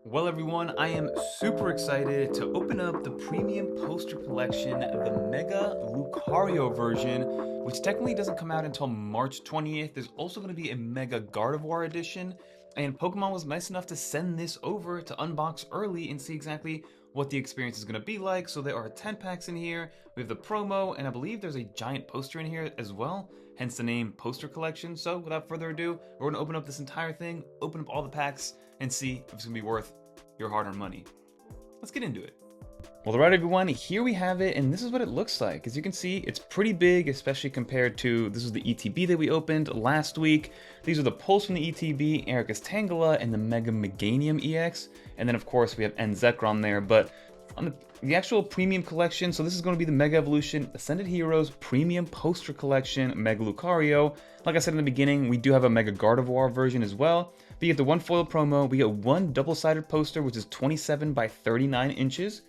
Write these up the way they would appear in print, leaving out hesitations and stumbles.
Well, everyone, I am super excited to open up the premium poster collection, the Mega Lucario version, which technically doesn't come out until March 20th. There's also going to be a Mega Gardevoir edition, and Pokemon was nice enough to send this over to unbox early and see exactly what the experience is going to be like. So there are 10 packs in here, we have the promo, and I believe there's a giant poster in here as well, hence the name Poster Collection. So without further ado, we're going to open up this entire thing, open up all the packs, and see if it's going to be worth your hard-earned money. Let's get into it. Well, alright everyone, here we have it, and this is what it looks like. As you can see, it's pretty big, especially compared to, this is the ETB that we opened last week. These are the pulls from the ETB, Ericus Tangela, and the Mega Meganium EX. And then of course we have Zekrom there, but on the actual premium collection, so this is going to be the Mega Evolution Ascended Heroes Premium Poster Collection Mega Lucario. Like I said in the beginning, we do have a Mega Gardevoir version as well. But you get the one foil promo, we get one double-sided poster, which is 27 by 39 inches.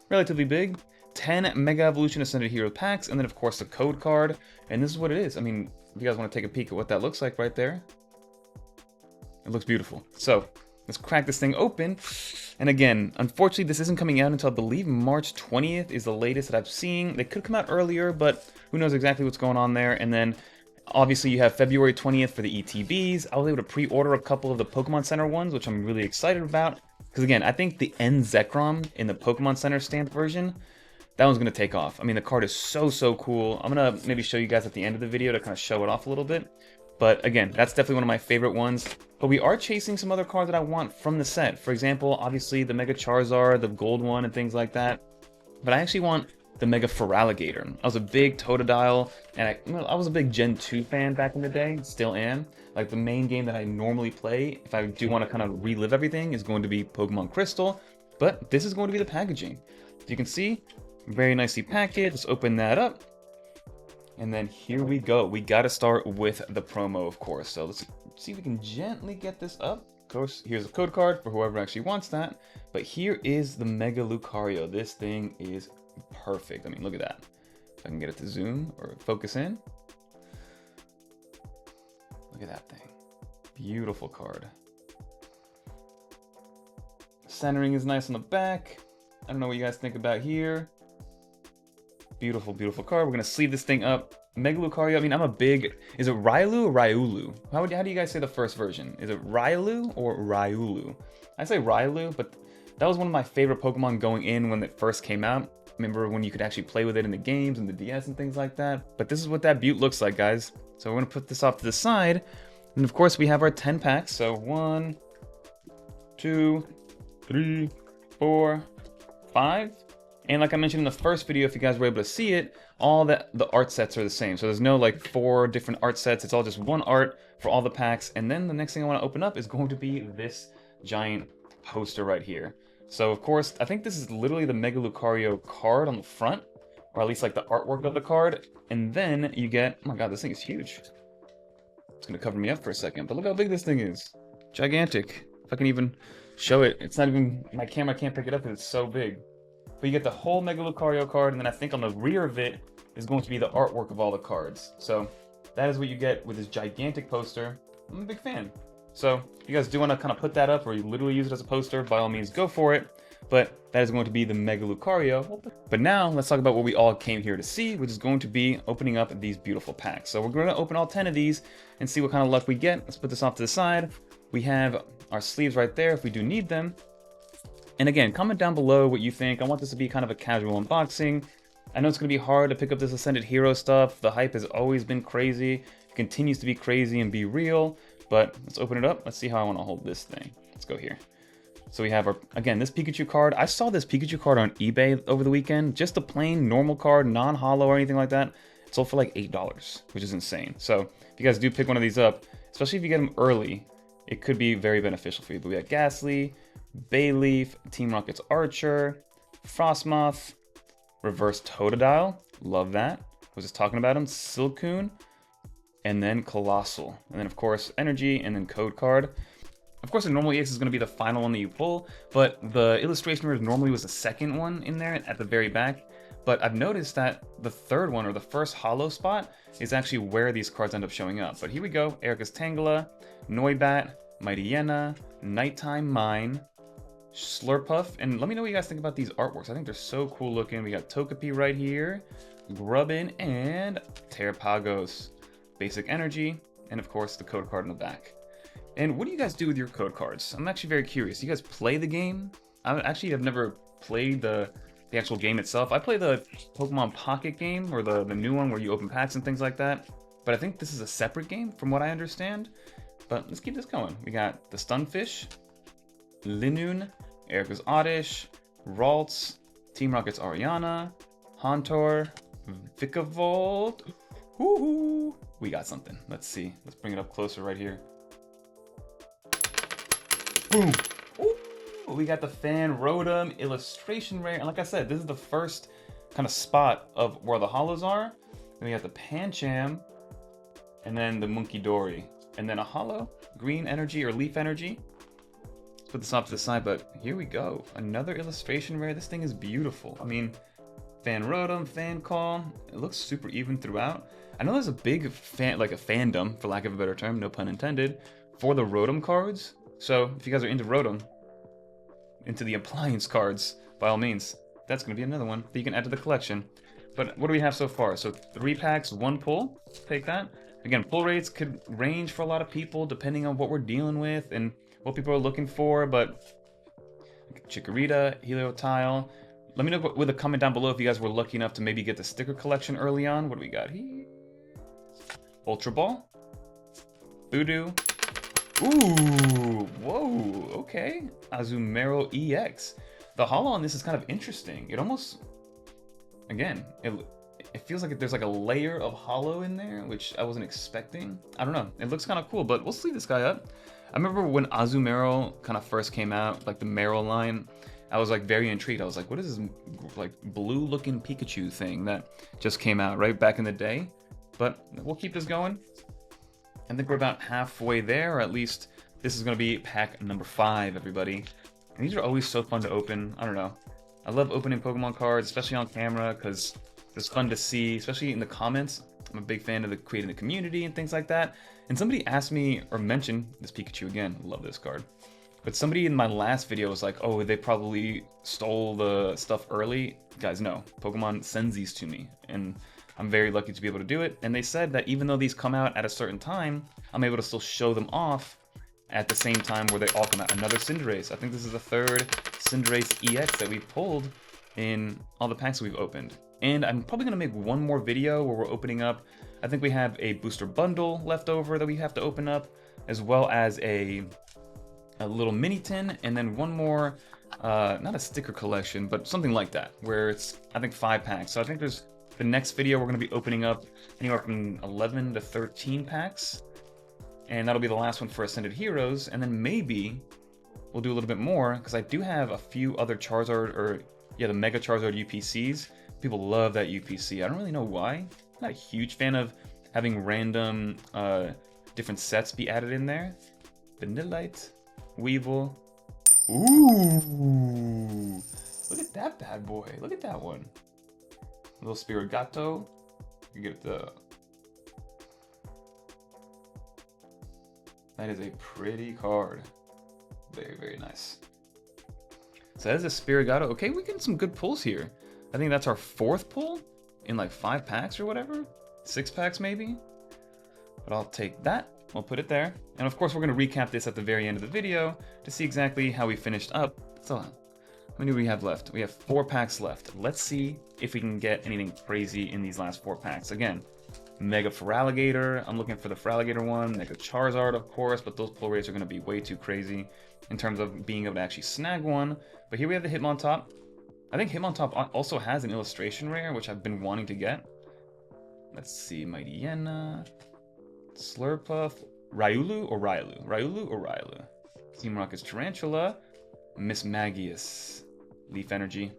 Relatively big. 10 Mega Evolution Ascended Hero packs, and then of course the code card. And this is what it is. I mean, if you guys want to take a peek at what that looks like right there. It looks beautiful. So, let's crack this thing open. And again, unfortunately, this isn't coming out until I believe March 20th is the latest that I've seen. They could come out earlier, but who knows exactly what's going on there. And then, obviously, you have February 20th for the ETBs. I was able to pre-order a couple of the Pokemon Center ones, which I'm really excited about. Because again, I think the N Zekrom in the Pokemon Center stamped version, that one's going to take off. I mean, the card is so cool. I'm going to maybe show you guys at the end of the video to kind of show it off a little bit. But again, that's definitely one of my favorite ones. But we are chasing some other cards that I want from the set. For example, obviously the Mega Charizard, the gold one, and things like that. But I actually want the Mega Feraligatr. I was a big Totodile, and I was a big Gen 2 fan back in the day, still am. Like, the main game that I normally play, if I do want to kind of relive everything, is going to be Pokemon Crystal. But this is going to be the packaging. As you can see, very nicely packaged. Let's open that up. And then here we go. We got to start with the promo, of course. So let's see if we can gently get this up. Of course, here's a code card for whoever actually wants that. But here is the Mega Lucario. This thing is perfect. I mean, look at that. If I can get it to zoom or focus in. Look at that thing. Beautiful card. Centering is nice on the back. I don't know what you guys think about here. Beautiful card. We're going to sleeve this thing up. Mega Lucario, I mean, I'm a big... Is it Rylu or Ryulu? How do you guys say the first version? Is it Rylu or Ryulu? I say Rylu, but that was one of my favorite Pokemon going in when it first came out. Remember when you could actually play with it in the games and the DS and things like that? But this is what that beaut looks like, guys. So we're going to put this off to the side. And of course, we have our 10 packs. So 1, 2, 3, 4, 5. And like I mentioned in the first video, if you guys were able to see it, all the art sets are the same. So there's no like 4 different art sets. It's all just one art for all the packs. And then the next thing I want to open up is going to be this giant poster right here. So of course, I think this is literally the Mega Lucario card on the front, or at least like the artwork of the card. And then you get, oh my god, this thing is huge. It's gonna cover me up for a second, but look how big this thing is. Gigantic. If I can even show it, it's not even, my camera can't pick it up because it's so big. But you get the whole Mega Lucario card, and then I think on the rear of it is going to be the artwork of all the cards. So that is what you get with this gigantic poster. I'm a big fan. So if you guys do want to kind of put that up, or you literally use it as a poster, by all means go for it. But that is going to be the Mega Lucario. But now let's talk about what we all came here to see, which is going to be opening up these beautiful packs. So we're going to open all 10 of these and see what kind of luck we get. Let's put this off to the side. We have our sleeves right there if we do need them. And again, comment down below what you think. I want this to be kind of a casual unboxing. I know it's going to be hard to pick up this Ascended Hero stuff. The hype has always been crazy. It continues to be crazy and be real. But let's open it up. Let's see how I want to hold this thing. Let's go here. So we have our, again, this Pikachu card. I saw this Pikachu card on eBay over the weekend. Just a plain normal card, non-holo or anything like that. It sold for like $8, which is insane. So if you guys do pick one of these up, especially if you get them early, it could be very beneficial for you. But we got Ghastly, Bayleaf, Team Rocket's Archer, Frostmoth, Reverse Totodile, love that. Was just talking about him, Silcoon, and then Colossal. And then of course Energy, and then Code Card. Of course the normal EX is going to be the final one that you pull, but the illustration normally was the second one in there at the very back. But I've noticed that the third one, or the first holo spot, is actually where these cards end up showing up. But here we go, Ericus Tangela, Noibat, Mightyena, Nighttime Mine, Slurpuff, and let me know what you guys think about these artworks. I think they're so cool looking. We got Togepi right here, Grubbin, and Terrapagos. Basic energy, and of course the code card in the back. And what do you guys do with your code cards? I'm actually very curious. Do you guys play the game? I've never played the actual game itself. I play the Pokemon Pocket game, or the new one where you open packs and things like that. But I think this is a separate game from what I understand. But let's keep this going. We got the Stunfish, Linoon, Erica's Oddish, Ralts, Team Rocket's Ariana, Hauntor, Vikavolt. Woohoo! We got something. Let's see. Let's bring it up closer right here. Boom! Ooh, we got the Fan Rotom illustration rare. And like I said, this is the first kind of spot of where the holos are. Then we got the Pancham, and then the Munkidori. And then a holo, green energy or leaf energy. Let's put this off to the side, but here we go. Another illustration rare. This thing is beautiful. I mean, Fan Rotom, Fan Call. It looks super even throughout. I know there's a big fan, like a fandom, for lack of a better term, no pun intended, for the Rotom cards. So if you guys are into Rotom, into the appliance cards, by all means, that's going to be another one that you can add to the collection. But what do we have so far? So 3 packs, 1 pull. Take that. Again, pull rates could range for a lot of people depending on what we're dealing with and what people are looking for. But Chikorita, Heliotile. Let me know with a comment down below if you guys were lucky enough to maybe get the sticker collection early on. What do we got here? Ultra Ball. Voodoo. Ooh, whoa, okay. Azumarill EX. The holo on this is kind of interesting. It almost, again, it feels like there's like a layer of holo in there, which I wasn't expecting. I don't know. It looks kind of cool, but we'll sleeve this guy up. I remember when Azumarill kind of first came out, like the Marill line, I was like very intrigued. I was like, what is this like blue looking Pikachu thing that just came out right back in the day? But we'll keep this going. I think we're about halfway there, or at least this is going to be pack number 5, everybody. And these are always so fun to open. I don't know. I love opening Pokemon cards, especially on camera, because it's fun to see, especially in the comments. I'm a big fan of creating the community and things like that. And somebody asked me, or mentioned, this Pikachu again, love this card. But somebody in my last video was like, oh, they probably stole the stuff early. Guys, no. Pokemon sends these to me, and I'm very lucky to be able to do it. And they said that even though these come out at a certain time, I'm able to still show them off at the same time where they all come out. Another Cinderace. I think this is the 3rd Cinderace EX that we've pulled in all the packs we've opened. And I'm probably going to make one more video where we're opening up. I think we have a booster bundle left over that we have to open up, as well as a little mini tin, and then one more, not a sticker collection, but something like that, where it's, I think, 5 packs. So I think there's the next video we're going to be opening up anywhere from 11 to 13 packs, and that'll be the last one for Ascended Heroes, and then maybe we'll do a little bit more, because I do have a few other Charizard, or yeah, the Mega Charizard UPCs. People love that UPC. I don't really know why. I'm not a huge fan of having random different sets be added in there. Vanillite, Weevil. Ooh! Look at that bad boy. Look at that one. A little Spirigato. You get the... That is a pretty card. Very, very nice. So that is a Spirigato. Okay, we get some good pulls here. I think that's our 4th pull in like 5 packs or whatever. 6 packs maybe. But I'll take that. We'll put it there. And of course, we're going to recap this at the very end of the video to see exactly how we finished up. So, how many do we have left? We have 4 packs left. Let's see if we can get anything crazy in these last 4 packs. Again, Mega Feraligatr. I'm looking for the Feraligatr one. Mega Charizard, of course, but those pull rates are going to be way too crazy in terms of being able to actually snag one. But here we have the Hitmontop. I think Hitmontop also has an illustration rare, which I've been wanting to get. Let's see, Mightyena, Slurpuff, Riolu or Riolu? Riolu or Riolu? Team Rocket's Tarantula, Miss Magius, Leaf Energy.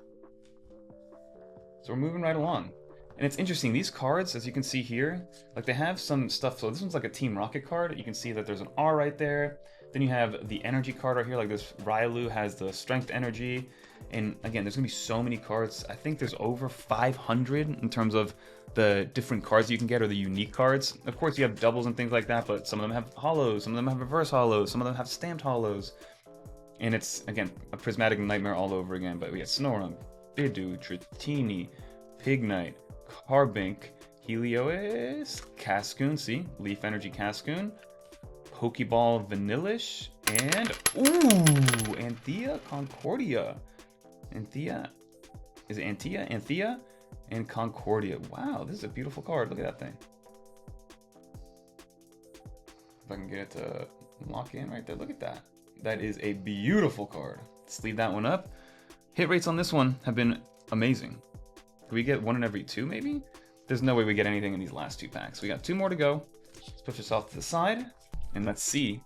So we're moving right along. And it's interesting, these cards, as you can see here, like they have some stuff. So this one's like a Team Rocket card. You can see that there's an R right there. Then you have the energy card right here, like this Riolu has the strength energy. And again, there's gonna be so many cards. I think there's over 500 in terms of the different cards you can get, or the unique cards. Of course, you have doubles and things like that, but some of them have holos, some of them have reverse holos, some of them have stamped holos. And it's, again, a Prismatic Nightmare all over again. But we got Snorunt, Bidoof, Dratini, Pignite, Carbink, Helios, Cascoon, see? Leaf Energy Cascoon, Pokeball Vanillish, and, ooh, Anthea Concordia. Anthea, is it Anthea? Anthea and Concordia. Wow, this is a beautiful card. Look at that thing. If I can get it to lock in right there, look at that. That is a beautiful card. Let's leave that one up. Hit rates on this one have been amazing. Can we get 1 in every 2 maybe? There's no way we get anything in these last 2 packs. We got 2 more to go. Let's push this off to the side, and let's see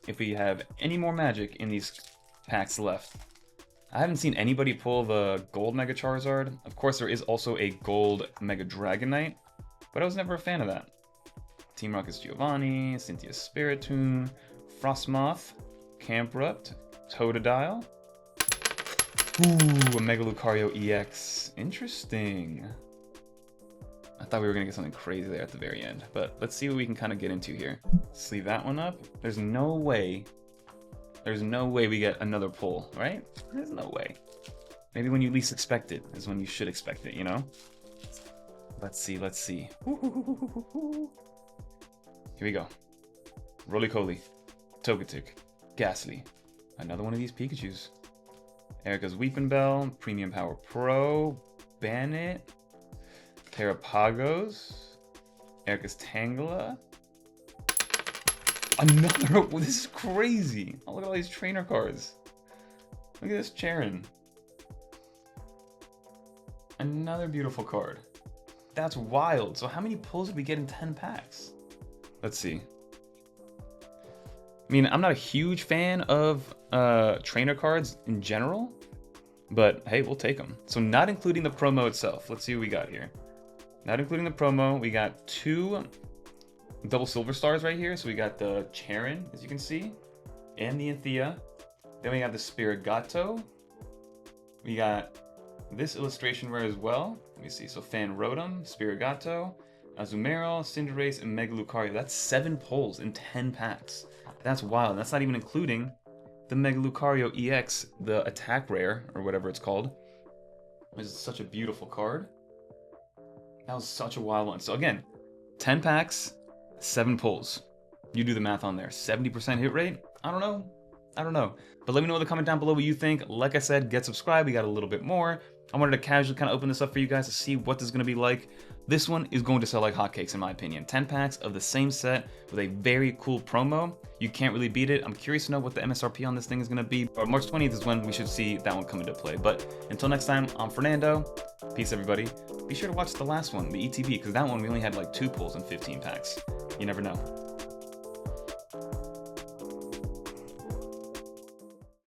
if we have any more magic in these packs left. I haven't seen anybody pull the gold Mega Charizard. Of course, there is also a gold Mega Dragonite, but I was never a fan of that. Team Rocket's Giovanni, Cynthia Spiritomb, Frostmoth, Camprupt, Totodile. Ooh, a Mega Lucario EX. Interesting. I thought we were going to get something crazy there at the very end, but let's see what we can kind of get into here. Let's leave that one up. There's no way we get another pull, right? There's no way. Maybe when you least expect it is when you should expect it, you know? Let's see, let's see. Here we go. Roly-Coly, Togetic, Ghastly. Another one of these Pikachus. Erica's Weepinbell, Premium Power Pro, Bannet, Terrapagos, Erica's Tangela. Another, this is crazy. Oh, look at all these trainer cards. Look at this Charon. Another beautiful card. That's wild. So how many pulls did we get in 10 packs? Let's see. I mean, I'm not a huge fan of trainer cards in general, but hey, we'll take them. So not including the promo itself. Let's see what we got here. Not including the promo, we got 2 double silver stars right here. So we got the Charon, as you can see, and the Anthea. Then we got the Spirigato. We got this illustration rare as well. Let me see. So Fan Rotom, Spirigato, Azumarill, Cinderace, and Mega Lucario. That's 7 pulls in 10 packs. That's wild. That's not even including the Mega Lucario EX, the attack rare, or whatever it's called. This is such a beautiful card. That was such a wild one. So again, 10 packs, 7 pulls. You do the math on there. 70% hit rate? I don't know. But let me know in the comment down below what you think. Like I said, get subscribed. We got a little bit more. I wanted to casually kind of open this up for you guys to see what this is going to be like. This one is going to sell like hotcakes in my opinion. 10 packs of the same set with a very cool promo. You can't really beat it. I'm curious to know what the MSRP on this thing is going to be. But March 20th is when we should see that one come into play. But until next time, I'm Fernando. Peace, everybody. Be sure to watch the last one, the ETB, because that one we only had like 2 pulls in 15 packs. You never know.